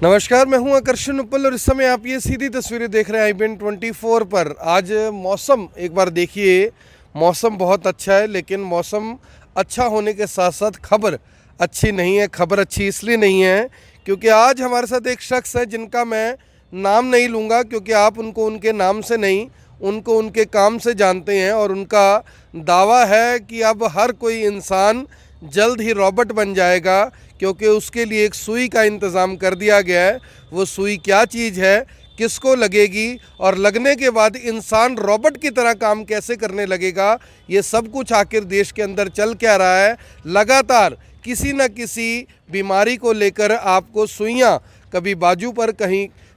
नमस्कार, मैं हूं आकर्षण उपल और इस समय आप ये सीधी तस्वीरें देख रहे हैं IBN24 पर। आज मौसम एक बार देखिए, मौसम बहुत अच्छा है, लेकिन मौसम अच्छा होने के साथ साथ खबर अच्छी नहीं है। खबर अच्छी इसलिए नहीं है क्योंकि आज हमारे साथ एक शख्स है जिनका मैं नाम नहीं लूँगा, क्योंकि आप उनको उनके नाम से नहीं, उनको उनके काम से जानते हैं। और उनका दावा है कि अब हर कोई इंसान जल्द ही रॉबोट बन जाएगा, क्योंकि उसके लिए एक सुई का इंतज़ाम कर दिया गया है। वो सुई क्या चीज़ है, किसको लगेगी और लगने के बाद इंसान रॉबोट की तरह काम कैसे करने लगेगा, ये सब कुछ आखिर देश के अंदर चल क्या रहा है। लगातार किसी न किसी बीमारी को लेकर आपको सुइयाँ कभी बाजू पर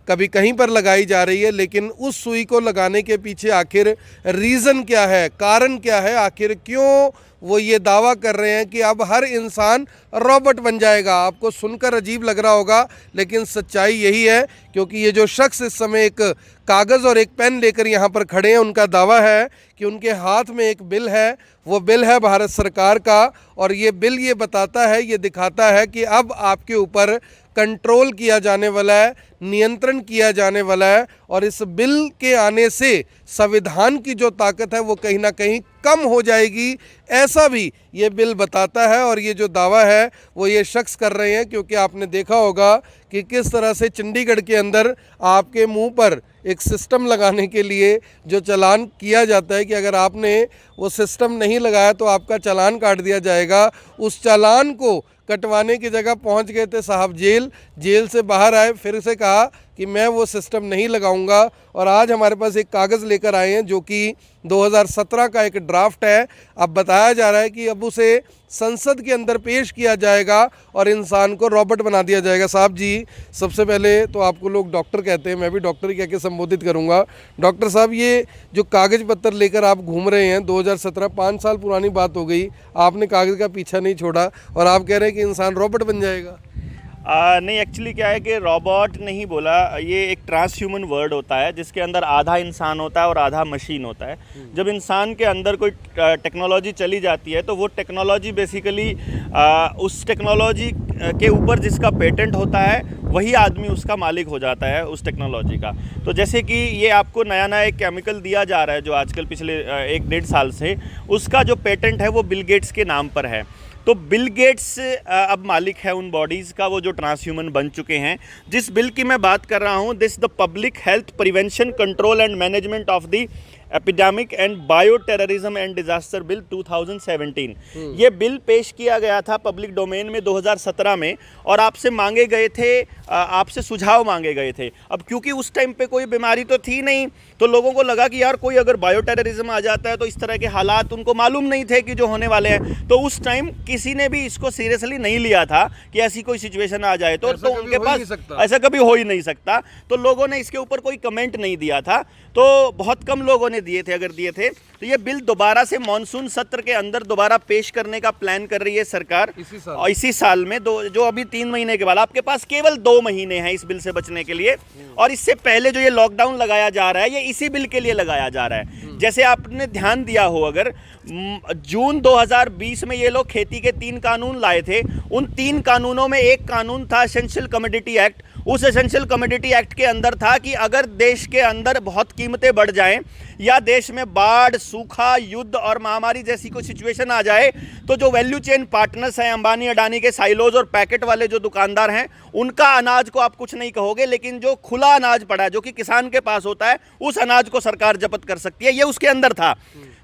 कभी कहीं पर लगाई जा रही है, लेकिन उस सुई को लगाने के पीछे आखिर रीज़न क्या है, कारण क्या है, आखिर क्यों वो ये दावा कर रहे हैं कि अब हर इंसान रॉबोट बन जाएगा। आपको सुनकर अजीब लग रहा होगा, लेकिन सच्चाई यही है। क्योंकि ये जो शख्स इस समय एक कागज़ और एक पेन लेकर यहाँ पर खड़े हैं, उनका दावा है कि उनके हाथ में एक बिल है, वो बिल है भारत सरकार का। और ये बिल ये बताता है, ये दिखाता है कि अब आपके ऊपर कंट्रोल किया जाने वाला है, नियंत्रण किया जाने वाला है। और इस बिल के आने से संविधान की जो ताकत है वो कहीं ना कहीं कम हो जाएगी, ऐसा भी ये बिल बताता है। और ये जो दावा है वो ये शख्स कर रहे हैं, क्योंकि आपने देखा होगा कि किस तरह से चंडीगढ़ के अंदर आपके मुंह पर एक सिस्टम लगाने के लिए जो चालान किया जाता है कि अगर आपने वो सिस्टम नहीं लगाया तो आपका चालान काट दिया जाएगा। उस चालान को कटवाने की जगह पहुंच गए थे साहब जेल से बाहर आए, फिर से कहा कि मैं वो सिस्टम नहीं लगाऊंगा। और आज हमारे पास एक कागज़ लेकर आए हैं जो कि 2017 का एक ड्राफ्ट है। अब बताया जा रहा है कि अब उसे संसद के अंदर पेश किया जाएगा और इंसान को रॉबोट बना दिया जाएगा। साहब जी, सबसे पहले तो आपको लोग डॉक्टर कहते हैं, मैं भी डॉक्टर ही कह के संबोधित करूंगा। डॉक्टर साहब, ये जो कागज़ पत्र लेकर आप घूम रहे हैं, 2017 5 साल पुरानी बात हो गई, आपने कागज़ का पीछा नहीं छोड़ा और आप कह रहे हैं कि इंसान रॉबोट बन जाएगा। नहीं, एक्चुअली क्या है कि रोबोट नहीं बोला, ये एक ट्रांस ह्यूमन वर्ड होता है जिसके अंदर आधा इंसान होता है और आधा मशीन होता है। जब इंसान के अंदर कोई टेक्नोलॉजी चली जाती है तो वो टेक्नोलॉजी बेसिकली उस टेक्नोलॉजी के ऊपर जिसका पेटेंट होता है वही आदमी उसका मालिक हो जाता है उस टेक्नोलॉजी का। तो जैसे कि ये आपको नया एक केमिकल दिया जा रहा है जो आजकल पिछले 1-1.5 साल से, उसका जो पेटेंट है वो बिल गेट्स के नाम पर है। तो बिल गेट्स अब मालिक है उन बॉडीज़ का, वो जो ट्रांस ह्यूमन बन चुके हैं। जिस बिल की मैं बात कर रहा हूँ, this the public health prevention control and management of the epidemic and bio terrorism and disaster bill 2017। ये बिल पेश किया गया था पब्लिक डोमेन में 2017 में और आपसे मांगे गए थे, आपसे सुझाव मांगे गए थे। अब क्योंकि उस टाइम पे कोई बीमारी तो थी नहीं, तो लोगों को लगा कि यार कोई अगर बायो टेररिज्म आ जाता है तो इस तरह के हालात उनको मालूम नहीं थे कि जो होने वाले हैं। तो उस टाइम किसी ने भी इसको सीरियसली नहीं लिया था कि ऐसी कोई सिचुएशन आ जाए तो उनके पास ऐसा कभी हो ही नहीं सकता। तो लोगों ने इसके ऊपर कोई कमेंट नहीं दिया था, तो बहुत कम लोगों ने दिए थे, अगर दिए थे। तो ये बिल दोबारा से मॉनसून सत्र के अंदर दोबारा पेश करने का प्लान कर रही है सरकार इसी साल में। जो अभी 3 महीने के बाद, आपके पास केवल 2 महीने हैं इस बिल से बचने के लिए। और इससे पहले जो ये लॉकडाउन लगाया जा रहा है ये इसी बिल के लिए लगाया जा रहा है। जैसे आपने ध्यान दिया हो, अगर जून 2020 में ये लोग खेती के 3 कानून लाए थे, उन 3 कानूनों में एक कानून था एसेंशियल कमोडिटी एक्ट। उस एसेंशियल कमोडिटी एक्ट के अंदर था कि अगर देश के अंदर बहुत कीमतें बढ़ जाएं या देश में बाढ़, सूखा, युद्ध और महामारी जैसी कोई सिचुएशन आ जाए तो जो वैल्यू चेन पार्टनर्स हैं, अंबानी अडानी के साइलोज और पैकेट वाले जो दुकानदार हैं, उनका अनाज को आप कुछ नहीं कहोगे, लेकिन जो खुला अनाज पड़ा है जो कि किसान के पास होता है, उस अनाज को सरकार जब्त कर सकती है। ये उसके अंदर था।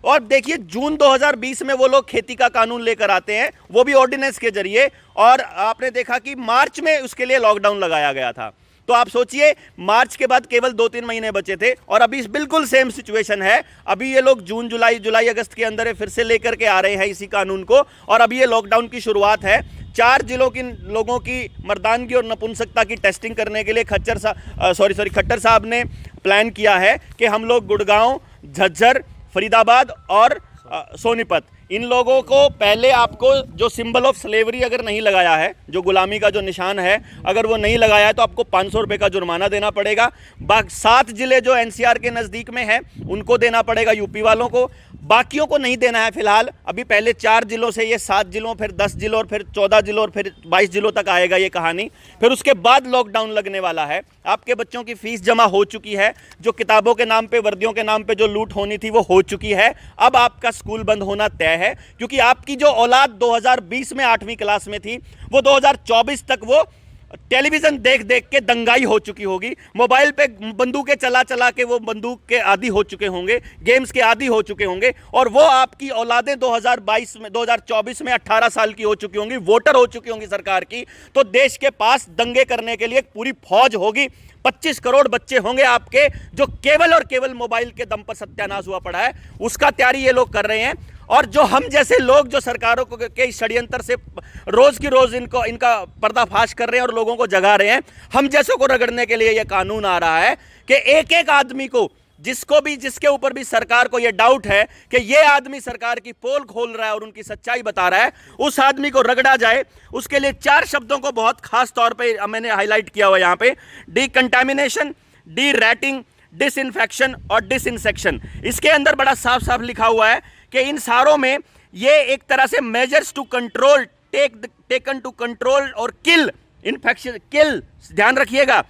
और देखिए, जून 2020 में वो लोग खेती का कानून लेकर आते हैं, वो भी ऑर्डिनेंस के जरिए, और आपने देखा कि मार्च में उसके लिए लॉकडाउन लगाया गया था। तो आप सोचिए, मार्च के बाद केवल 2-3 महीने बचे थे और अभी बिल्कुल सेम सिचुएशन है। अभी ये लोग जून, जुलाई, अगस्त के अंदर फिर से लेकर के आ रहे हैं इसी कानून को, और अभी ये लॉकडाउन की शुरुआत है। 4 जिलों के लोगों की मर्दानगी और नपुंसकता की टेस्टिंग करने के लिए खट्टर साहब ने प्लान किया है कि हम लोग गुड़गांव, झज्जर, फरीदाबाद और सोनीपत, इन लोगों को पहले आपको जो सिंबल ऑफ स्लेवरी अगर नहीं लगाया है, जो गुलामी का जो निशान है, अगर वो नहीं लगाया है तो आपको 500 रुपये का जुर्माना देना पड़ेगा। 7 जिले जो एनसीआर के नज़दीक में है उनको देना पड़ेगा, यूपी वालों को, बाकियों को नहीं देना है फिलहाल। अभी पहले 4 जिलों से ये 7 जिलों, फिर 10 जिलों, और फिर 14 जिलों, और फिर 22 जिलों तक आएगा ये कहानी। फिर उसके बाद लॉकडाउन लगने वाला है। आपके बच्चों की फीस जमा हो चुकी है, जो किताबों के नाम पे, वर्दियों के नाम पे जो लूट होनी थी वो हो चुकी है। अब आपका स्कूल बंद होना तय है, क्योंकि आपकी जो औलाद 2020 में 8वीं क्लास में थी वो 2024 तक वो टेलीविजन देख देख के दंगाई हो चुकी होगी, मोबाइल पे बंदूकें चला चला के वो बंदूक के आदी हो चुके होंगे, गेम्स के आदी हो चुके होंगे, और वो आपकी औलादें 2024 में 18 साल की हो चुकी होंगी, वोटर हो चुकी होंगी सरकार की। तो देश के पास दंगे करने के लिए एक पूरी फौज होगी। 25 करोड़ बच्चे होंगे आपके, जो केवल और केवल मोबाइल के दम पर सत्यानाश हुआ पड़ा है, उसका तैयारी ये लोग कर रहे हैं। और जो हम जैसे लोग जो सरकारों के षड्यंत्र से रोज की रोज इनका पर्दाफाश कर रहे हैं और लोगों को जगा रहे हैं, हम जैसों को रगड़ने के लिए ये कानून आ रहा है कि एक एक आदमी को, जिसके ऊपर भी सरकार को ये डाउट है कि ये आदमी सरकार की पोल खोल रहा है और उनकी सच्चाई बता रहा है, उस आदमी को रगड़ा जाए। उसके लिए 4 शब्दों को बहुत खास तौर पे मैंने हाईलाइट किया हुआ यहाँ पे: डिकंटामिनेशन, डी रैटिंग, डिसइंफेक्शन और डिसइंसेक्शन। इसके अंदर बड़ा साफ साफ लिखा हुआ है कि इन सारों में ये एक तरह से measures to control, taken to control और किल इन्फेक्शन, किल, ध्यान रखिएगा,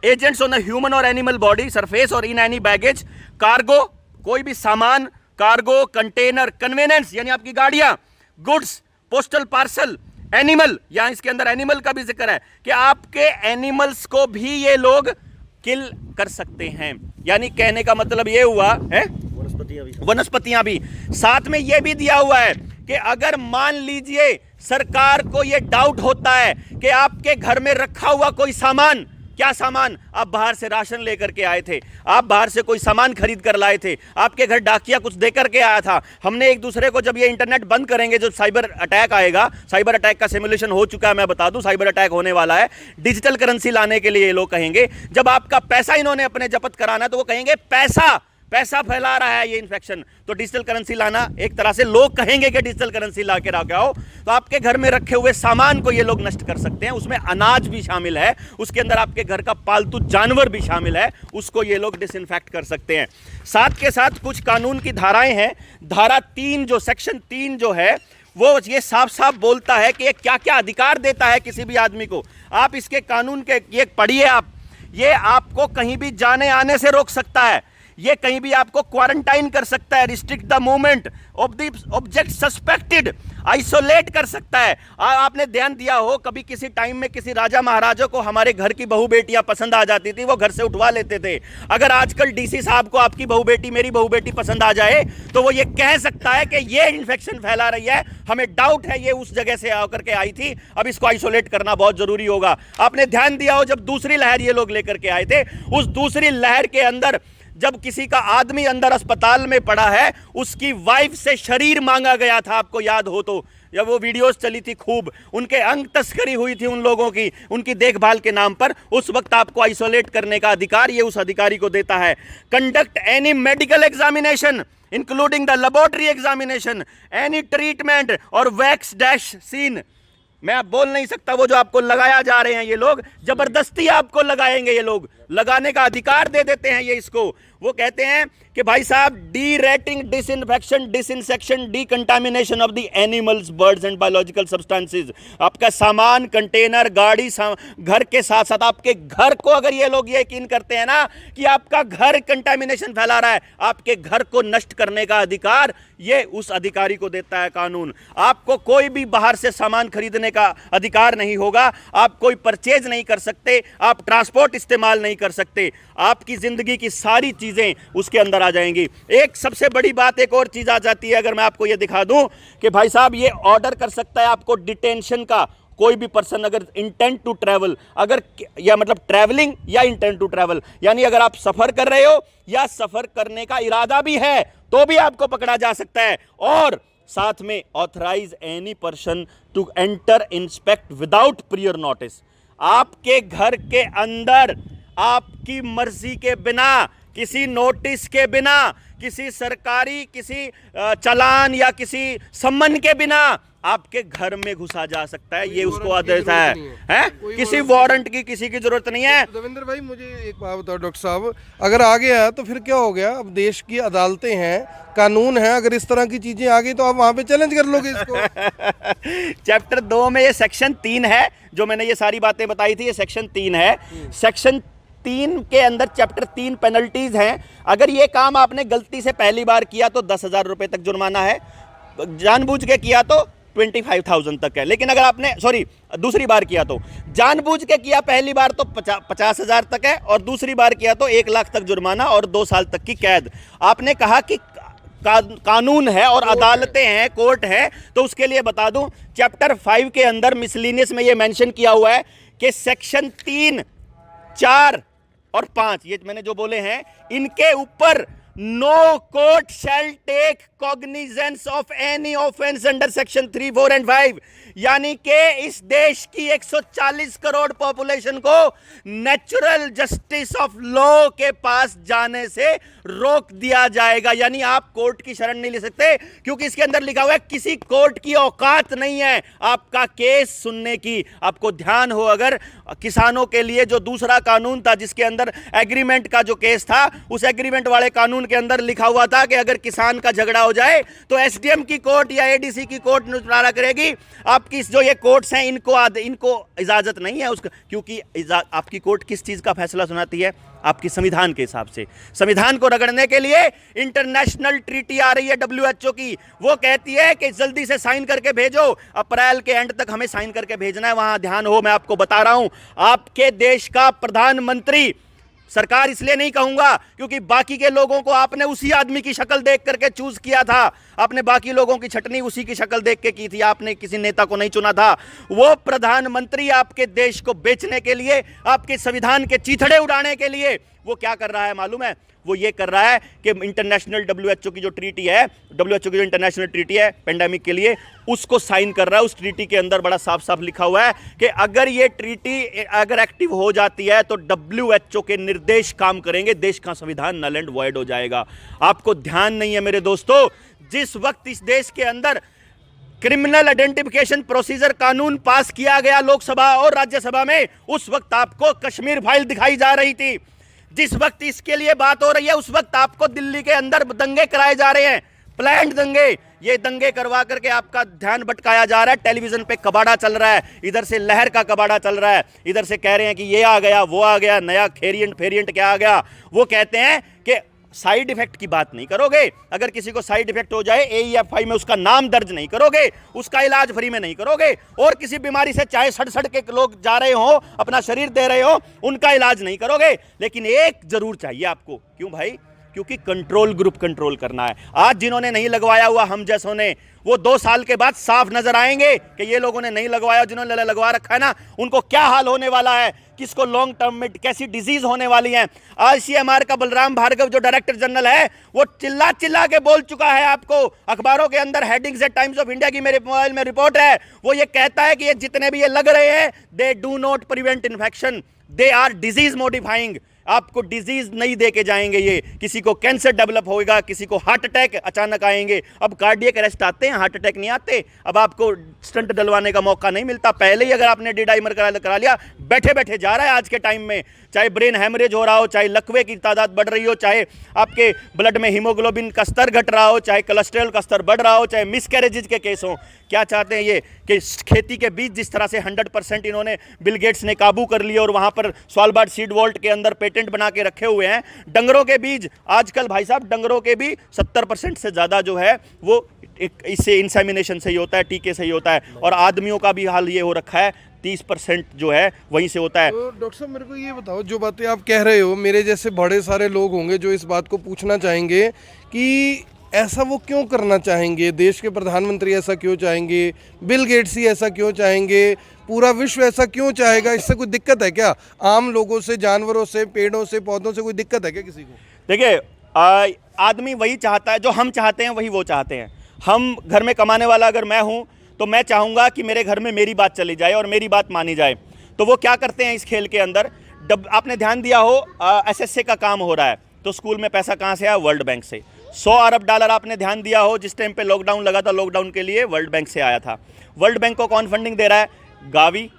एजेंट्स ऑन द ह्यूमन और एनिमल बॉडी सरफेस और इन एनी बैगेज, कार्गो, कोई भी सामान, कार्गो, कंटेनर, कन्वेनेंस यानी आपकी गाड़ियां, गुड्स, पोस्टल पार्सल, एनिमल, यहां इसके अंदर एनिमल का भी जिक्र है कि आपके एनिमल्स को भी ये लोग किल कर सकते हैं। यानी कहने का मतलब ये हुआ है, वनस्पतियां भी। साथ में यह भी दिया हुआ है कि अगर मान लीजिए सरकार को यह डाउट होता है कि आपके घर में रखा हुआ कोई सामान, क्या सामान, आप बाहर से राशन लेकर के आए थे, आप बाहर से कोई सामान खरीद कर लाए थे, आपके घर डाकिया कुछ देकर के आया था, हमने एक दूसरे को, जब ये इंटरनेट बंद करेंगे, जो साइबर अटैक आएगा, साइबर अटैक का सिमुलेशन हो चुका है, मैं बता दूं, साइबर अटैक होने वाला है। डिजिटल करेंसी लाने के लिए ये लोग कहेंगे, जब आपका पैसा इन्होंने अपने जब्त कराना है तो वो कहेंगे पैसा फैला रहा है ये इन्फेक्शन, तो डिजिटल करेंसी लाना, एक तरह से लोग कहेंगे कि डिजिटल करेंसी ला के आओ, तो आपके घर में रखे हुए सामान को ये लोग नष्ट कर सकते हैं। उसमें अनाज भी शामिल है, उसके अंदर आपके घर का पालतू जानवर भी शामिल है, उसको ये लोग डिसइंफेक्ट कर सकते हैं। साथ के साथ कुछ कानून की धाराएं हैं। धारा 3 जो सेक्शन 3 जो है वो ये साफ साफ बोलता है कि ये क्या क्या अधिकार देता है किसी भी आदमी को। आप इसके कानून के ये पढ़िए आप, ये आपको कहीं भी जाने आने से रोक सकता है, ये कहीं भी आपको क्वारंटाइन कर सकता है, restrict the movement of the object suspected, isolate कर सकता है। आपने ध्यान दिया हो, कभी किसी टाइम में किसी राजा महाराजा को हमारे घर की बहू बेटियां पसंद आ जाती थी, वो घर से उठवा लेते थे। अगर आजकल डीसी साहब को आपकी बहू बेटी, मेरी बहू बेटी पसंद आ जाए तो वो ये कह सकता है कि ये इन्फेक्शन फैला रही है, हमें डाउट है ये उस जगह से आकर के आई थी, अब इसको आइसोलेट करना बहुत जरूरी होगा। आपने ध्यान दिया हो, जब दूसरी लहर ये लोग लेकर के आए थे, उस दूसरी लहर के अंदर जब किसी का आदमी अंदर अस्पताल में पड़ा है, उसकी वाइफ से शरीर मांगा गया था, आपको याद हो तो, जब वो वीडियोस चली थी खूब, उनके अंग तस्करी हुई थी उन लोगों की, उनकी देखभाल के नाम पर, उस वक्त आपको आइसोलेट करने का अधिकार ये उस अधिकारी को देता है। Conduct any medical examination including the laboratory examination, any treatment और वैक्स डैश सीन। मैं आप बोल नहीं सकता, वो जो आपको लगाया जा रहे हैं ये लोग, जबरदस्ती आपको लगाएंगे, ये लोग लगाने का अधिकार दे देते हैं ये इसको। वो कहते हैं कि भाई साहब, deratting, disinfection, disinsection, decontamination of the animals, birds and biological substances. आपका सामान, कंटेनर, गाड़ी, घर के साथ साथ आपके घर को, अगर ये लोग ये यकीन करते हैं ना कि आपका घर कंटामिनेशन फैला रहा है, आपके घर को नष्ट करने का अधिकार ये उस अधिकारी को देता है कानून। आपको कोई भी बाहर से सामान खरीदने का अधिकार नहीं होगा, आप कोई परचेज नहीं कर सकते, आप ट्रांसपोर्ट इस्तेमाल नहीं कर सकते, आपकी जिंदगी की सारी चीजें उसके अंदर आ जाएंगी। एक सबसे बड़ी बात, एक और चीज आ जाती है, अगर मैं आपको ये दिखा दूं कि भाई साहब ये ऑर्डर कर सकता है आपको डिटेंशन का कोई भी पर्सन, अगर इंटेंट टू ट्रैवल, अगर या मतलब ट्रैवलिंग या इंटेंट टू ट्रैवल, यानी अगर आप सफर कर रहे हो या सफर करने का इरादा भी है तो भी आपको पकड़ा जा सकता है। और साथ में authorize any person to enter inspect without prior notice. आपके घर के अंदर आपकी मर्जी के बिना किसी नोटिस के बिना, किसी सरकारी किसी चालान या किसी सम्मन के बिना आपके घर में घुसा जा सकता है। ये उसको आदेश है किसी वारंट की किसी की जरूरत नहीं है। देवेंद्र भाई मुझे एक बात बताओ डॉक्टर साहब, अगर आ गया तो फिर क्या हो गया? अब देश की अदालतें हैं, कानून है, अगर इस तरह की चीजें आ गई तो आप वहां पे चैलेंज कर लोगे इसको। चैप्टर 2 में ये सेक्शन 3 है, जो मैंने ये सारी बातें बताई थी, ये सेक्शन 3 है। सेक्शन 3 के अंदर चैप्टर 3 पेनल्टीज हैं। अगर ये काम आपने गलती से पहली बार किया तो 10,000 रुपए तक जुर्माना है, जानबूझ के किया तो 25,000 तक है। लेकिन अगर आपने दूसरी बार किया तो, जानबूझ के किया पहली बार तो 50,000 तक है, और दूसरी बार किया तो 1 लाख तक जुर्माना और 2 साल तक की कैद। आपने कहा कि कानून है और अदालतें हैं, कोर्ट है, तो उसके लिए बता दूं चैप्टर 5 के अंदर मिसलिनियस में ये मेंशन किया हुआ है कि सेक्शन 3, 4 और 5 ये मैंने जो बोले हैं, इनके ऊपर no court shall take cognizance of any offence under section 3, 4 and 5। यानी कि इस देश की 140 करोड़ पॉपुलेशन को नेचुरल जस्टिस ऑफ लॉ के पास जाने से रोक दिया जाएगा। यानी आप कोर्ट की शरण नहीं ले सकते, क्योंकि इसके अंदर लिखा हुआ है किसी कोर्ट की औकात नहीं है आपका केस सुनने की। आपको ध्यान हो, अगर किसानों के लिए जो दूसरा कानून था जिसके अंदर एग्रीमेंट का जो केस था, उस एग्रीमेंट वाले कानून के अंदर लिखा हुआ था कि अगर किसान का झगड़ा हो जाए तो एसडीएम की कोर्ट या एडीसी की कोर्ट निपटारा करेगी। आपकी जो ये कोर्ट्स हैं इनको इजाजत नहीं है उसका, क्योंकि आपकी कोर्ट किस चीज का फैसला सुनाती है? आपकी संविधान के हिसाब से। संविधान को रगड़ने के लिए इंटरनेशनल ट्रीटी आ रही है WHO की, वो कहती है कि जल्दी से साइन करके भेजो, अप्रैल के एंड तक हमें साइन करके भेजना है। वहां ध्यान हो, मैं आपको बता रहा हूं, आपके देश का प्रधानमंत्री, सरकार इसलिए नहीं कहूंगा क्योंकि बाकी के लोगों को आपने उसी आदमी की शक्ल देख करके चूज किया था, आपने बाकी लोगों की छटनी उसी की शक्ल देख के की थी, आपने किसी नेता को नहीं चुना था। वो प्रधानमंत्री आपके देश को बेचने के लिए, आपके संविधान के चीथड़े उड़ाने के लिए वो क्या कर रहा है मालूम है? वो ये कर रहा है कि इंटरनेशनल WHO की जो ट्रीटी है, WHO की जो इंटरनेशनल ट्रीटी है पेंडेमिक के लिए, उसको साइन कर रहा है। उस ट्रीटी के अंदर बड़ा साफ साफ लिखा हुआ है कि अगर ये ट्रीटी अगर एक्टिव हो जाती है तो WHO के निर्देश काम करेंगे, देश का संविधान नल एंड वॉइड हो जाएगा। आपको ध्यान नहीं है मेरे दोस्तों, जिस वक्त इस देश के अंदर क्रिमिनल आइडेंटिफिकेशन प्रोसीजर कानून पास किया गया लोकसभा और राज्यसभा में, उस वक्त आपको कश्मीर फाइल दिखाई जा रही थी। जिस वक्त इसके लिए बात हो रही है उस वक्त आपको दिल्ली के अंदर दंगे कराए जा रहे हैं, प्लान्ड दंगे। ये दंगे करवा करके आपका ध्यान भटकाया जा रहा है। टेलीविजन पे कबाड़ा चल रहा है, इधर से लहर का कबाड़ा चल रहा है, इधर से कह रहे हैं कि ये आ गया, वो आ गया, नया वेरिएंट क्या आ गया। वो कहते हैं कि साइड इफेक्ट की बात नहीं करोगे, अगर किसी को साइड इफेक्ट हो जाए AEFI में उसका नाम दर्ज नहीं करोगे, उसका इलाज फ्री में नहीं करोगे, और किसी बीमारी से चाहे सड़ के लोग जा रहे हो, अपना शरीर दे रहे हो, उनका इलाज नहीं करोगे। लेकिन एक जरूर चाहिए आपको, क्यों भाई? क्योंकि कंट्रोल ग्रुप कंट्रोल करना है। आज जिन्होंने नहीं लगवाया हुआ हम जैसों ने, वो 2 साल के बाद साफ नजर आएंगे कि ये लोगों ने नहीं लगवाया, जिन्होंने लगवा रखा है ना, उनको क्या हाल होने वाला है, किसको लॉन्ग टर्म में कैसी डिजीज होने वाली है। ICMR का बलराम भार्गव जो डायरेक्टर जनरल है, वो चिल्ला चिल्ला के बोल चुका है आपको, अखबारों के अंदर हेडिंग्स है, टाइम्स ऑफ इंडिया की मेरे मोबाइल में रिपोर्ट है, वो ये कहता है कि ये जितने भी ये लग रहे हैं, they do not prevent infection, they are disease modifying. आपको डिजीज नहीं दे के जाएंगे, ये किसी को कैंसर डेवलप होएगा, किसी को हार्ट अटैक अचानक आएंगे। अब कार्डियक अरेस्ट आते हैं, हार्ट अटैक नहीं आते। अब आपको स्टंट डलवाने का मौका नहीं मिलता, पहले ही अगर आपने डी-डाइमर करा लिया, बैठे बैठे जा रहा है आज के टाइम में। चाहे ब्रेन हैमरेज हो रहा हो, चाहे लकवे की तादाद बढ़ रही हो, चाहे आपके ब्लड में हीमोग्लोबिन का स्तर घट रहा हो, चाहे कोलेस्ट्रॉल का स्तर बढ़ रहा हो, चाहे मिसकैरेजेज के केस हो। क्या चाहते हैं ये कि खेती के बीज जिस तरह से 100% इन्होंने बिल गेट्स ने काबू कर लिया और वहां पर स्वालबार्ड सीड वॉल्ट के अंदर पेटेंट बना के रखे हुए हैं। डंगरों के बीज आजकल भाई साहब, डंगरों के भी 70% से ज़्यादा जो है वो इससे इंसेमिनेशन से ही होता है, टीके से ही होता है। और आदमियों का भी हाल ये हो रखा है, 30% जो है वहीं से होता है। तो डॉक्टर साहब मेरे को ये बताओ, जो बातें आप कह रहे हो, मेरे जैसे बड़े सारे लोग होंगे जो इस बात को पूछना चाहेंगे कि ऐसा वो क्यों करना चाहेंगे, देश के प्रधानमंत्री ऐसा क्यों चाहेंगे, बिल गेट्स ही ऐसा क्यों चाहेंगे, पूरा विश्व ऐसा क्यों चाहेगा? इससे कोई दिक्कत है क्या? आम लोगों से, जानवरों से, पेड़ों से, पौधों से कोई दिक्कत है क्या किसी को? देखिए, आदमी वही चाहता है जो हम चाहते हैं, वही वो चाहते हैं। हम घर में कमाने वाला अगर मैं हूं तो मैं चाहूँगा कि मेरे घर में मेरी बात चली जाए और मेरी बात मानी जाए। तो वो क्या करते हैं इस खेल के अंदर, आपने ध्यान दिया हो SSA का काम हो रहा है, तो स्कूल में पैसा कहाँ से आया? वर्ल्ड बैंक से। 100 अरब डॉलर आपने ध्यान दिया हो, जिस टाइम पे लॉकडाउन लगा था, लॉकडाउन के लिए वर्ल्ड बैंक से आया था। वर्ल्ड बैंक को कौन फंडिंग दे रहा है? गावी,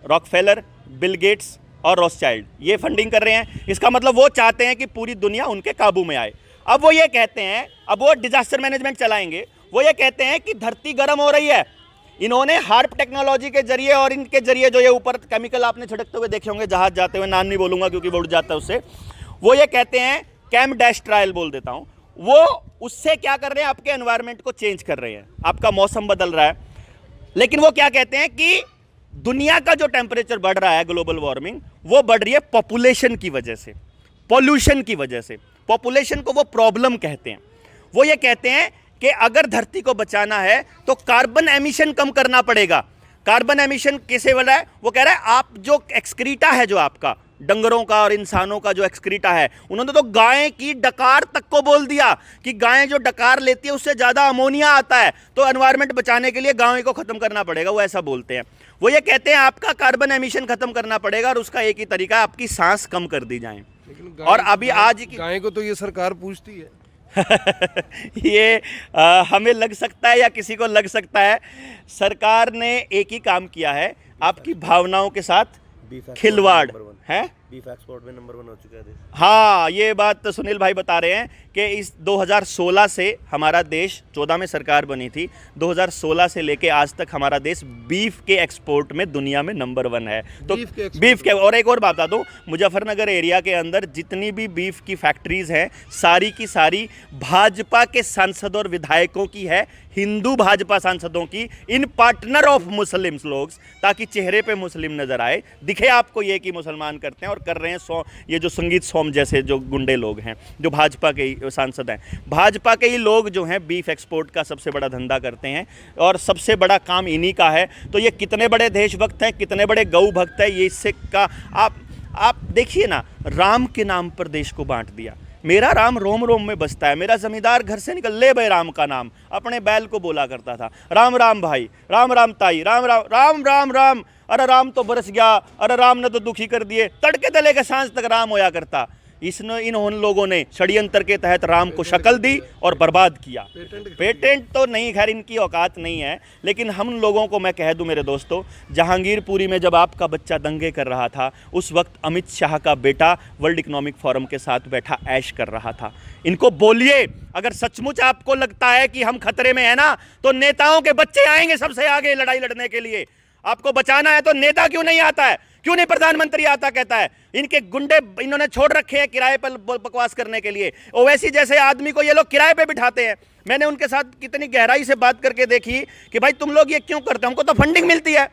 रॉकफेलर, बिल गेट्स और रॉथस्चाइल्ड, ये फंडिंग कर रहे हैं। इसका मतलब वो चाहते हैं कि पूरी दुनिया उनके काबू में आए। अब वो ये कहते हैं, अब वो डिजास्टर मैनेजमेंट चलाएंगे, वो ये कहते हैं कि धरती गर्म हो रही है। इन्होंने हार्प टेक्नोलॉजी के जरिए और इनके जरिए जो ये ऊपर केमिकल आपने छिड़कते हुए देखे होंगे जहाज जाते हुए, नाम नहीं बोलूंगा क्योंकि वो उड़ जाता है उससे, वो ये कहते हैं कैम डैश ट्रायल बोल देता हूं, वो उससे क्या कर रहे हैं? आपके एनवायरनमेंट को चेंज कर रहे हैं, आपका मौसम बदल रहा है। लेकिन वो क्या कहते हैं कि दुनिया का जो टेम्परेचर बढ़ रहा है, ग्लोबल वार्मिंग, वो बढ़ रही है पॉपुलेशन की वजह से, पॉल्यूशन की वजह से। पॉपुलेशन को वो प्रॉब्लम कहते हैं। वो ये कहते हैं कि अगर धरती को बचाना है तो कार्बन एमिशन कम करना पड़ेगा। कार्बन एमिशन कैसे वाला है? वो कह रहा है आप जो एक्सक्रीटा है, जो आपका डंगरों का और इंसानों का जो एक्सक्रीटा है, उन्होंने तो गाय की डकार तक को बोल दिया कि गाय जो डकार लेती है उससे ज़्यादा अमोनिया आता है, तो एनवायरनमेंट बचाने के लिए गायों को ख़त्म करना पड़ेगा। वो ऐसा बोलते हैं। वो ये कहते हैं आपका कार्बन एमिशन ख़त्म करना पड़ेगा और उसका एक ही तरीका है, आपकी सांस कम कर दी जाए। और अभी आज की गाय को तो ये सरकार पूछती है। ये हमें लग सकता है या किसी को लग सकता है, सरकार ने एक ही काम किया है, आपकी भावनाओं के साथ खिलवाड़ है। बीफ एक्सपोर्ट में नंबर 1 हो चुका है देश। हाँ, ये बात तो सुनील भाई बता रहे हैं कि इस 2016 से हमारा देश, 14 में सरकार बनी थी, 2016 से लेके आज तक हमारा देश बीफ के एक्सपोर्ट में दुनिया में नंबर 1 है। तो बीफ के और एक और बात बता दूं, मुजफ्फरनगर एरिया के अंदर जितनी भी बीफ की फैक्ट्रीज हैं, सारी की सारी भाजपा के सांसद और विधायकों की है, हिंदू भाजपा सांसदों की, इन पार्टनर ऑफ मुस्लिम्स लोग, ताकि चेहरे पे मुस्लिम नजर आए, दिखे आपको ये कि मुसलमान करते हैं और कर रहे हैं। ये जो संगीत सोम जैसे जो गुंडे लोग हैं, जो भाजपा के ही सांसद हैं, भाजपा के ही लोग जो हैं बीफ एक्सपोर्ट का सबसे बड़ा धंधा करते हैं और सबसे बड़ा काम इन्हीं का है। तो ये कितने बड़े देशभक्त हैं, कितने बड़े गौ भक्त हैं, ये इससे का आप देखिए ना, राम के नाम पर देश को बांट दिया। मेरा राम रोम रोम में बसता है। मेरा जमींदार घर से निकल ले भाई राम का नाम, अपने बैल को बोला करता था, राम राम भाई, राम राम ताई, राम राम राम राम राम, अरे राम तो बरस गया, अरे राम ने तो दुखी कर दिए, तड़के तले के सांझ तक राम होया करता। इन लोगों ने षड्यंत्र के तहत राम को शक्ल दी और बर्बाद किया। पेटेंट तो नहीं, खैर इनकी औकात नहीं है, लेकिन हम लोगों को मैं कह दूं मेरे दोस्तों, जहांगीरपुरी में जब आपका बच्चा दंगे कर रहा था, उस वक्त अमित शाह का बेटा वर्ल्ड इकोनॉमिक फोरम के साथ बैठा ऐश कर रहा था। इनको बोलिए, अगर सचमुच आपको लगता है कि हम खतरे में है ना, तो नेताओं के बच्चे आएंगे सबसे आगे लड़ाई लड़ने के लिए। आपको बचाना है तो नेता क्यों नहीं आता है, क्यों नहीं प्रधानमंत्री आता? कहता है इनके गुंडे इन्होंने छोड़ रखे हैं किराए पर बकवास करने के लिए। ओवैसी जैसे आदमी को ये लोग किराए पे बिठाते हैं। मैंने उनके साथ कितनी गहराई से बात करके देखी कि भाई तुम लोग ये क्यों करते हो, हमको तो फंडिंग मिलती है।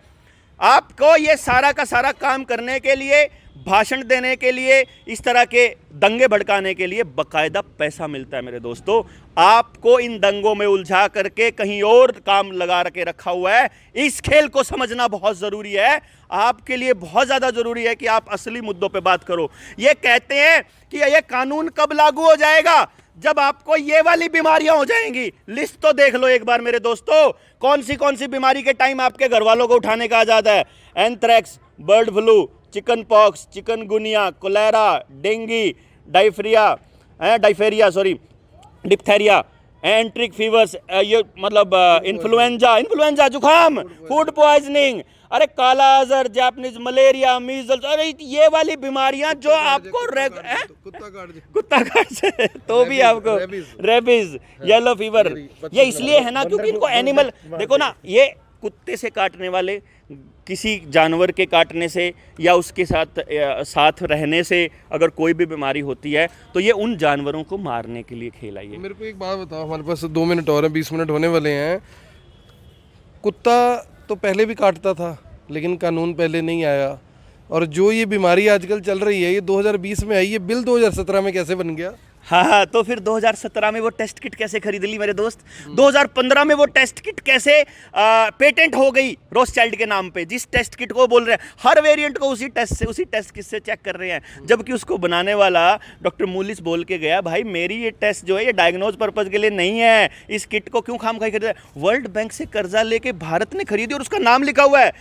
आपको ये सारा का सारा काम करने के लिए, भाषण देने के लिए, इस तरह के दंगे भड़काने के लिए बाकायदा पैसा मिलता है मेरे दोस्तों। आपको इन दंगों में उलझा करके कहीं और काम लगा के रखा हुआ है। इस खेल को समझना बहुत ज़रूरी है, आपके लिए बहुत ज़्यादा ज़रूरी है कि आप असली मुद्दों पे बात करो। ये कहते हैं कि ये कानून कब लागू हो जाएगा, जब आपको ये वाली बीमारियां हो जाएंगी। लिस्ट तो देख लो एक बार मेरे दोस्तों, कौन सी बीमारी के टाइम आपके घर वालों को उठाने का आज़ाद है। Anthrax, bird flu, chicken pox, chikungunya, cholera, dengue, diphtheria, enteric fevers, ये मतलब इन्फ्लुएंजा, जुखाम, फूड पॉइजनिंग, अरे काला अजहर, जापानीज मलेरिया, मीजल्स, अरे ये वाली बीमारियां जो आपको कुत्ता काट से तो भी आपको रेबीज, येलो फीवर, ये इसलिए है ना क्योंकि इनको एनिमल, देखो ना, ये कुत्ते से काटने वाले, किसी जानवर के काटने से या उसके साथ रहने से अगर कोई भी बीमारी होती है तो ये उन जानवरों को मारने के लिए खेला। ये मेरे को एक बात बताओ, हमारे पास 2 मिनट और है, 20 मिनट होने वाले हैं। कुत्ता तो पहले भी काटता था, लेकिन कानून पहले नहीं आया। और जो ये बीमारी आजकल चल रही है, ये 2020 में आई है, बिल 2017 में कैसे बन गया? हाँ, तो फिर 2017 में वो टेस्ट किट कैसे खरीद ली मेरे दोस्त? 2015 में वो टेस्ट किट कैसे पेटेंट हो गई रॉथस्चाइल्ड के नाम पे? जिस टेस्ट किट को बोल रहे हैं, हर वेरिएंट को उसी टेस्ट किट से चेक कर रहे हैं, जबकि उसको बनाने वाला डॉक्टर मूलिस बोल के गया, भाई मेरी ये टेस्ट जो है ये डायग्नोज पर्पज के लिए नहीं है, इस किट को क्यों खामखाई खरीदा? वर्ल्ड बैंक से कर्जा लेके भारत ने खरीदी और उसका नाम लिखा हुआ है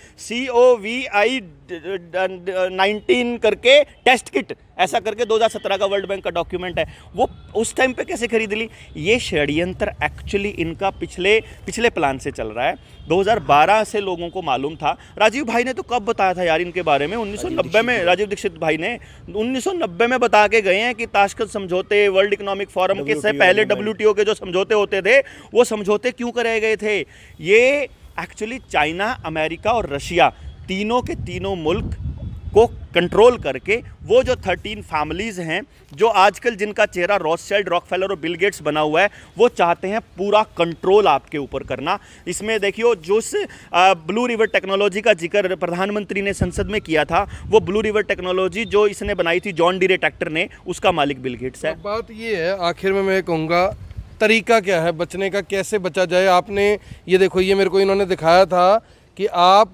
COVID-19 करके टेस्ट किट, ऐसा करके 2017 का वर्ल्ड बैंक का डॉक्यूमेंट है। वो उस टाइम पे कैसे खरीद ली? ये षड्यंत्र एक्चुअली इनका पिछले प्लान से चल रहा है। 2012 से लोगों को मालूम था। राजीव भाई ने तो कब बताया था यार इनके बारे में? 1990 में राजीव दीक्षित भाई ने 1990 में बता के गए हैं कि ताशकंद समझौते, वर्ल्ड इकोनॉमिक फोरम के से पहले WTO के जो समझौते होते थे, वो समझौते क्यों करे गए थे? ये एक्चुअली चाइना, अमेरिका और रशिया तीनों के तीनों मुल्क को कंट्रोल करके वो जो 13 फैमिलीज़ हैं जो आजकल जिनका चेहरा रॉथशाइल्ड, रॉकफेलर और बिल गेट्स बना हुआ है, वो चाहते हैं पूरा कंट्रोल आपके ऊपर करना। इसमें देखियो जो ब्लू रिवर टेक्नोलॉजी का जिक्र प्रधानमंत्री ने संसद में किया था, वो ब्लू रिवर टेक्नोलॉजी जो इसने बनाई थी जॉन डीरे ट्रैक्टर ने, उसका मालिक बिल गेट्स है। बात ये है, आखिर में मैं कहूँगा तरीका क्या है बचने का, कैसे बचा जाए? आपने ये देखो, ये मेरे को इन्होंने दिखाया था कि आप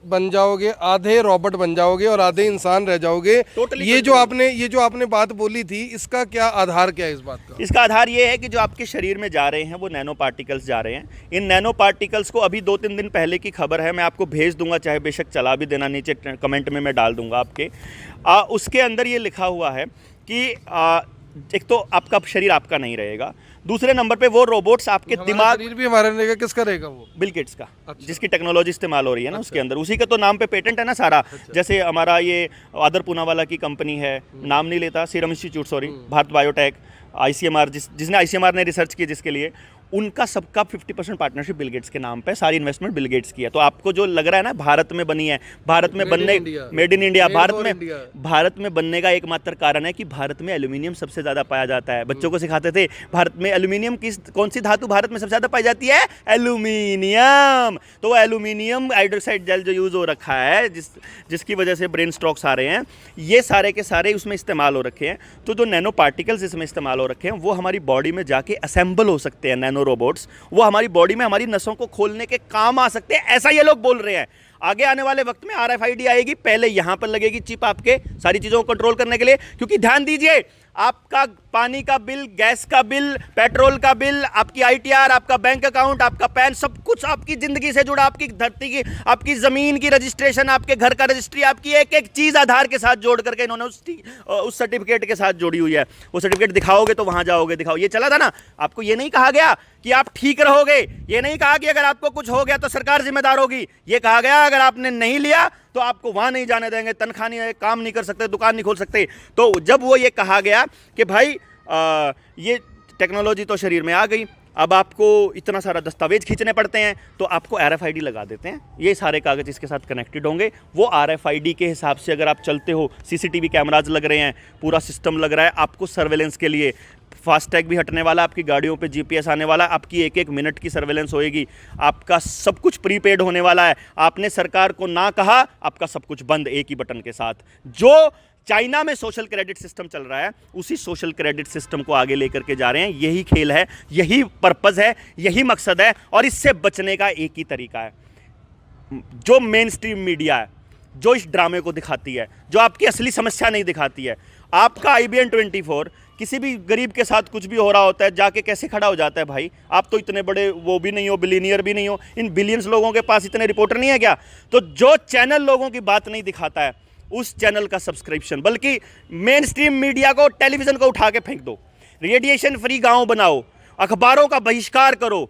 बन जाओगे, आधे रोबोट बन जाओगे और आधे इंसान रह जाओगे। ये जो आपने बात बोली थी, इसका क्या आधार क्या है इस बात का? इसका आधार ये है कि जो आपके शरीर में जा रहे हैं वो नैनो पार्टिकल्स जा रहे हैं। इन नैनो पार्टिकल्स को अभी 2-3 दिन पहले की खबर है, मैं आपको भेज दूंगा, चाहे बेशक चला भी देना, नीचे कमेंट में मैं डाल दूंगा आपके। उसके अंदर ये लिखा हुआ है कि एक तो आपका शरीर आपका नहीं रहेगा, दूसरे नंबर पे वो रोबोट्स आपके दिमाग, शरीर भी हमारा रहेगा। किसका रहेगा वो? बिल गेट्स का। अच्छा। जिसकी टेक्नोलॉजी इस्तेमाल हो रही है ना, उसके अंदर उसी का तो नाम पे पेटेंट है ना सारा। जैसे हमारा ये आदर पूनावाला की कंपनी है, नाम नहीं लेता, serum institute, sorry, Bharat biotech, ICMR, जिसने ICMR ने रिसर्च की, जिसके लिए उनका सबका 50% पार्टनरशिप बिल गेट्स के नाम पे, सारी इन्वेस्टमेंट बिल गेट्स की है। तो आपको जो लग रहा है ना भारत में बनी है, भारत में बनने, मेड इन इंडिया, भारत में बनने का एकमात्र कारण है कि भारत में एल्यूमिनियम सबसे ज़्यादा पाया जाता है। बच्चों को सिखाते थे भारत में एल्यूमिनियम की कौन सी धातु भारत में सबसे ज़्यादा पाई जाती है? एल्यूमिनियम। तो वो एल्यूमिनियम हाइड्रोक्साइड जेल जो यूज़ हो रखा है, जिसकी वजह से ब्रेन स्ट्रोक्स आ रहे हैं, ये सारे के सारे उसमें इस्तेमाल हो रखे हैं। तो जो नैनो पार्टिकल्स इसमें इस्तेमाल हो रखे हैं, वो हमारी बॉडी में जाके असेंबल हो सकते हैं। नैनो रोबोट्स वो हमारी बॉडी में हमारी नसों को खोलने के काम आ सकते हैं, ऐसा ये लोग बोल रहे हैं। आगे आने वाले वक्त में RFID आएगी, पहले यहां पर लगेगी चिप आपके सारी चीजों को कंट्रोल करने के लिए। क्योंकि ध्यान दीजिए, आपका पानी का बिल, गैस का बिल, पेट्रोल का बिल, आपकी ITR, आपका बैंक अकाउंट, आपका पैन, सब कुछ आपकी जिंदगी से जुड़ा, आपकी धरती की, आपकी जमीन की रजिस्ट्रेशन, आपके घर का रजिस्ट्री, आपकी एक एक चीज आधार के साथ जोड़ करके इन्होंने उस सर्टिफिकेट के साथ जोड़ी हुई है। वो सर्टिफिकेट दिखाओगे तो वहां जाओगे, दिखाओ। ये चला था ना, आपको ये नहीं कहा गया कि आप ठीक रहोगे, ये नहीं कहा कि अगर आपको कुछ हो गया तो सरकार जिम्मेदार होगी। ये कहा गया अगर आपने नहीं लिया तो आपको वहां नहीं जाने देंगे, तनख्वाह नहीं, काम नहीं कर सकते, दुकान नहीं खोल सकते। तो जब वो ये कहा गया कि भाई ये टेक्नोलॉजी तो शरीर में आ गई, अब आपको इतना सारा दस्तावेज खींचने पड़ते हैं, तो आपको RFID लगा देते हैं। ये सारे कागज़ इसके साथ कनेक्टेड होंगे। वो RFID के हिसाब से अगर आप चलते हो, CCTV कैमराज लग रहे हैं, पूरा सिस्टम लग रहा है आपको सर्वेलेंस के लिए। फास्टैग भी हटने वाला, आपकी गाड़ियों पे GPS आने वाला, आपकी एक एक मिनट की सर्वेलेंस होएगी, आपका सब कुछ प्रीपेड होने वाला है। आपने सरकार को ना कहा, आपका सब कुछ बंद एक ही बटन के साथ। जो चाइना में सोशल क्रेडिट सिस्टम चल रहा है, उसी सोशल क्रेडिट सिस्टम को आगे लेकर के जा रहे हैं। यही खेल है, यही पर्पस है, यही मकसद है। और इससे बचने का एक ही तरीका है, जो मेन स्ट्रीम मीडिया है, जो इस ड्रामे को दिखाती है, जो आपकी असली समस्या नहीं दिखाती है। आपका IBN 24 किसी भी गरीब के साथ कुछ भी हो रहा होता है, जाके कैसे खड़ा हो जाता है? भाई आप तो इतने बड़े वो भी नहीं हो, बिलियनियर भी नहीं हो, इन बिलियंस लोगों के पास इतने रिपोर्टर नहीं है क्या? तो जो चैनल लोगों की बात नहीं दिखाता है, उस चैनल का सब्सक्रिप्शन, बल्कि मेन स्ट्रीम मीडिया को, टेलीविजन को उठा के फेंक दो, रेडिएशन फ्री गांव बनाओ, अखबारों का बहिष्कार करो,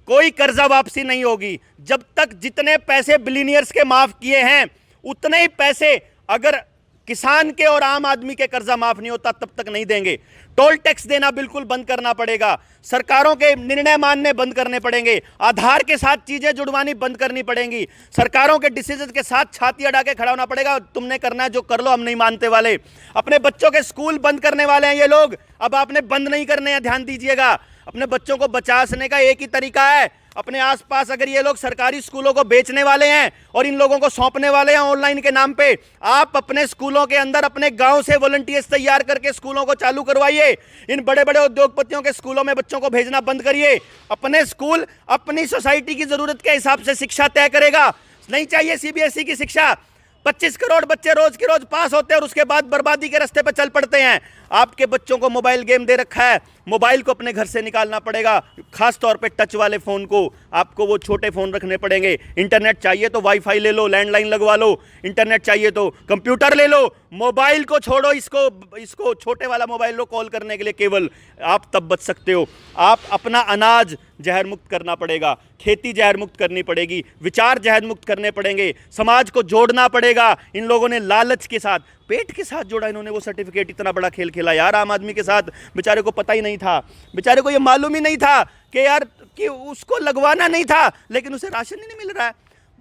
कोई कर्जा वापसी नहीं होगी जब तक जितने पैसे बिलियनियर्स के माफ किए हैं, उतने ही पैसे अगर किसान के और आम आदमी के कर्जा माफ नहीं होता तब तक नहीं देंगे। टोल टैक्स देना बिल्कुल बंद करना पड़ेगा, सरकारों के निर्णय मानने बंद करने पड़ेंगे, आधार के साथ चीजें जुड़वानी बंद करनी पड़ेंगी, सरकारों के डिसीजन के साथ छाती अड़ा के खड़ा होना पड़ेगा। तुमने करना है जो कर लो, हम नहीं मानते वाले। अपने बच्चों के स्कूल बंद करने वाले हैं ये लोग, अब आपने बंद नहीं करने हैं, ध्यान दीजिएगा। अपने बच्चों को बचाने का एक ही तरीका है, अपने आसपास अगर ये लोग सरकारी स्कूलों को बेचने वाले हैं और इन लोगों को सौंपने वाले हैं ऑनलाइन के नाम पे, आप अपने स्कूलों के अंदर अपने गांव से वॉलंटियर्स तैयार करके स्कूलों को चालू करवाइए। इन बड़े बड़े उद्योगपतियों के स्कूलों में बच्चों को भेजना बंद करिए। अपने स्कूल अपनी सोसाइटी की जरूरत के हिसाब से शिक्षा तय करेगा। नहीं चाहिए CBSE की शिक्षा। 25 करोड़ बच्चे रोज के रोज पास होते हैं और उसके बाद बर्बादी के रास्ते पर चल पड़ते हैं। आपके बच्चों को मोबाइल गेम दे रखा है, मोबाइल को अपने घर से निकालना पड़ेगा, खास तौर पे टच वाले फ़ोन को आपको वो छोटे फ़ोन रखने पड़ेंगे। इंटरनेट चाहिए तो वाईफाई ले लो, लैंडलाइन लगवा लो, इंटरनेट चाहिए तो कंप्यूटर ले लो, मोबाइल को छोड़ो, इसको छोटे वाला मोबाइल लो कॉल करने के लिए केवल, आप तब बच सकते हो। आप अपना अनाज जहर मुक्त करना पड़ेगा, खेती जहर मुक्त करनी पड़ेगी, विचार जहर मुक्त करने पड़ेंगे, समाज को जोड़ना पड़ेगा। इन लोगों ने लालच के साथ, पेट के साथ जोड़ा इन्होंने वो सर्टिफिकेट, इतना बड़ा खेल खेला यार आम आदमी के साथ। बेचारे को पता ही नहीं था, बेचारे को ये मालूम ही नहीं था कि यार कि उसको लगवाना नहीं था, लेकिन उसे राशन ही नहीं मिल रहा है।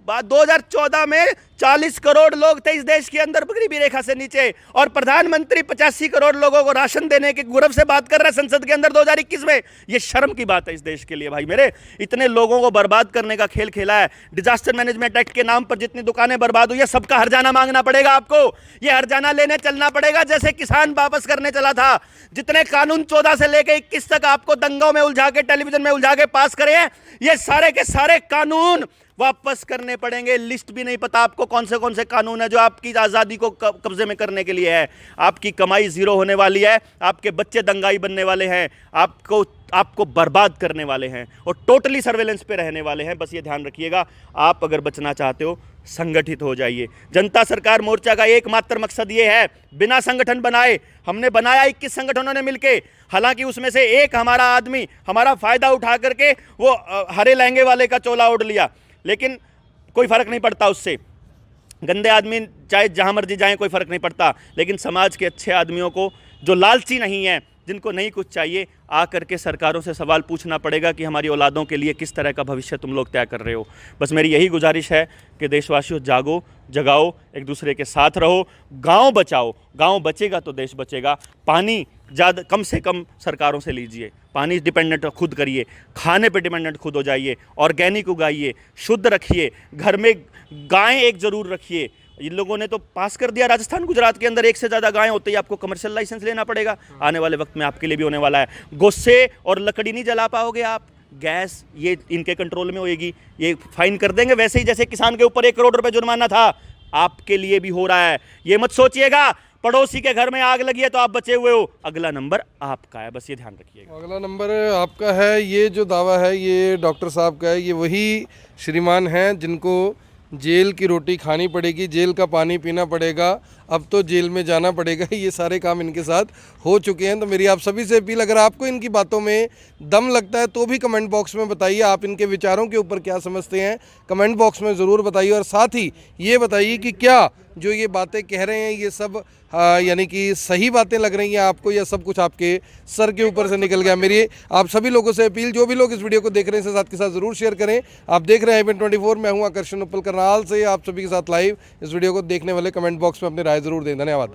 2014 में 40 करोड़ लोग थे इस देश के अंदर गरीबी रेखा से नीचे, और प्रधानमंत्री 85 करोड़ लोगों को राशन देने के गौरव से बात कर रहा है संसद के अंदर 2021 में। ये शर्म की बात है इस देश के लिए भाई मेरे। इतने लोगों को बर्बाद करने का खेल खेला है। डिजास्टर मैनेजमेंट एक्ट के नाम पर जितनी दुकानें बर्बाद हुई है, सबका हर्जाना मांगना पड़ेगा आपको। ये हर्जाना लेने चलना पड़ेगा जैसे किसान वापस करने चला था। जितने कानून 14 से लेकर 21 तक आपको दंगों में उलझा के, टेलीविजन में उलझा के पास करे हैं, ये सारे के सारे कानून वापस करने पड़ेंगे। लिस्ट भी नहीं पता आपको कौन से कानून है जो आपकी आज़ादी को कब्जे में करने के लिए है। आपकी कमाई जीरो होने वाली है, आपके बच्चे दंगाई बनने वाले हैं, आपको बर्बाद करने वाले हैं और टोटली सर्वेलेंस पे रहने वाले हैं। बस ये ध्यान रखिएगा। आप अगर बचना चाहते हो, संगठित हो जाइए। जनता सरकार मोर्चा का एकमात्र मकसद ये है, बिना संगठन बनाए हमने बनाया 21 संगठनों ने मिलके। हालांकि उसमें से एक हमारा आदमी हमारा फ़ायदा उठा करके वो हरे लहंगे वाले का चोला ओढ़ लिया, लेकिन कोई फ़र्क नहीं पड़ता उससे। गंदे आदमी चाहे जहाँ मर्जी जाएं, कोई फ़र्क नहीं पड़ता। लेकिन समाज के अच्छे आदमियों को, जो लालची नहीं है, जिनको नहीं कुछ चाहिए, आकर के सरकारों से सवाल पूछना पड़ेगा कि हमारी औलादों के लिए किस तरह का भविष्य तुम लोग तय कर रहे हो। बस मेरी यही गुजारिश है कि देशवासियों, जागो, जगाओ, एक दूसरे के साथ रहो, गांव बचाओ। गांव बचेगा तो देश बचेगा। पानी ज़्यादा कम से कम सरकारों से लीजिए, पानी डिपेंडेंट खुद करिए, खाने पे डिपेंडेंट खुद हो जाइए, ऑर्गेनिक उगाइए, शुद्ध रखिए, घर में गाय एक ज़रूर रखिए। इन लोगों ने तो पास कर दिया, राजस्थान गुजरात के अंदर 1 से ज़्यादा गायें होते ही आपको कमर्शियल लाइसेंस लेना पड़ेगा। आने वाले वक्त में आपके लिए भी होने वाला है। गुस्से और लकड़ी नहीं जला पाओगे आप, गैस ये इनके कंट्रोल में होएगी, ये फाइन कर देंगे। वैसे ही जैसे किसान के ऊपर 1 करोड़ रुपए जुर्माना था, आपके लिए भी हो रहा है। ये मत सोचिएगा पड़ोसी के घर में आग लगी है तो आप बचे हुए हो, अगला नंबर आपका है। बस ये ध्यान रखिएगा। अगला नंबर आपका है। ये जो दावा है ये डॉक्टर साहब का है। ये वही श्रीमान हैं जिनको जेल की रोटी खानी पड़ेगी, जेल का पानी पीना पड़ेगा, अब तो जेल में जाना पड़ेगा। ये सारे काम इनके साथ हो चुके हैं। तो मेरी आप सभी से अपील, अगर आपको इनकी बातों में दम लगता है तो भी कमेंट बॉक्स में बताइए। आप इनके विचारों के ऊपर क्या समझते हैं, कमेंट बॉक्स में ज़रूर बताइए। और साथ ही ये बताइए कि क्या जो ये बातें कह रहे हैं ये सब यानी कि सही बातें लग रही हैं आपको, या सब कुछ आपके सर के ऊपर से निकल गया। मेरी आप सभी लोगों से अपील, जो भी लोग इस वीडियो को देख रहे हैं इसे साथ के साथ ज़रूर शेयर करें। आप देख रहे हैं IBN 24, मैं हूं आकर्षण उपल करनाल से, आप सभी के साथ लाइव। इस वीडियो को देखने वाले कमेंट बॉक्स में अपनी राय ज़रूर दें। धन्यवाद।